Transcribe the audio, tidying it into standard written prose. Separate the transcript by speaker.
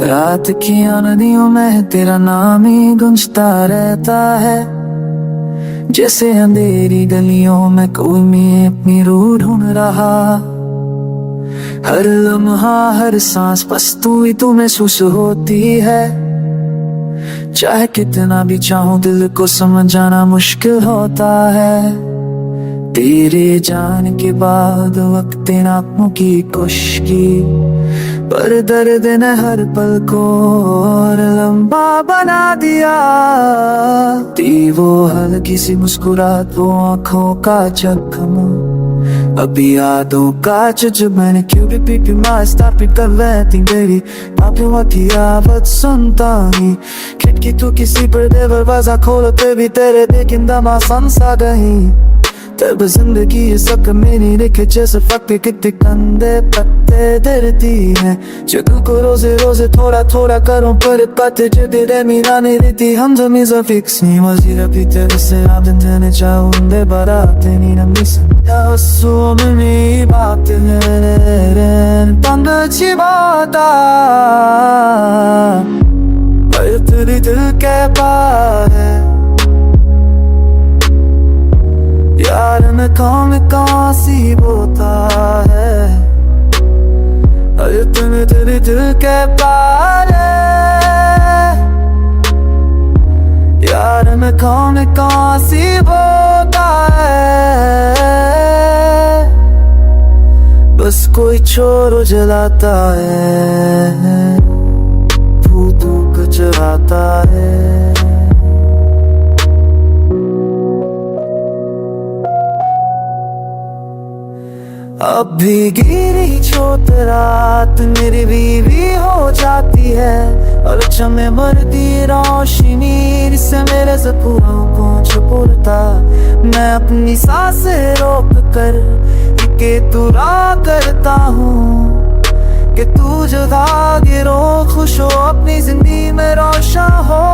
Speaker 1: रात की नदियों में तेरा नाम ही गूंजता रहता है, जैसे अंधेरी गलियों में कोई अपनी रूह ढूंढ रहा। हर लम्हा हर सांस बस तू ही तू महसूस होती है, चाहे कितना भी चाहूं दिल को समझाना मुश्किल होता है। तेरे जाने के बाद वक्त आंखों की खुशकी, पर दर्द ने हर पल को और लंबा बना दिया। थी वो हल्की सी मुस्कुराहट, वो आंखों का जख्म, अभी यादों का जो मैंने क्यों भी मास्ता पिट कर रहती मेरी पापियों की आवाज सुनता ही। खिड़की तो किसी पर दरवाजा खोलते भी तेरे देखिंदा मौसम सा गई। तब जिंदगी ये सब मेरी लिखे जैसे फटे कितने कंधे पत्ते डरती है, जो को रोजे रोजे थोड़ा थोड़ा करूं पर पत्ते जो तेरे मीरा नहीं रहती। हम जमीजा फिक्स नहीं वजीर अभी तेरे से आदन जाने चाहूंदे बाराते नहीं नमी संध्या हंसुओं में मेरी बात है तंग अच्छी बात पर तेरी दिल के पार है। यार मैं कौन सी बोता है, अरे तुम्हें तेरे दिल के पार है। यार मैं कौन सी बोता है, बस कोई चोर जलाता है, भूतों को जलाता है। अब भी गिरी छोट रात मेरी बीवी हो जाती है, और चमे मरती रोशनी से मेरे सपनों को छुपता। मैं अपनी सांसें रोक कर के तुरा करता हूँ कि तू जुदा गिरो खुश हो अपनी जिंदगी में रोशन हो।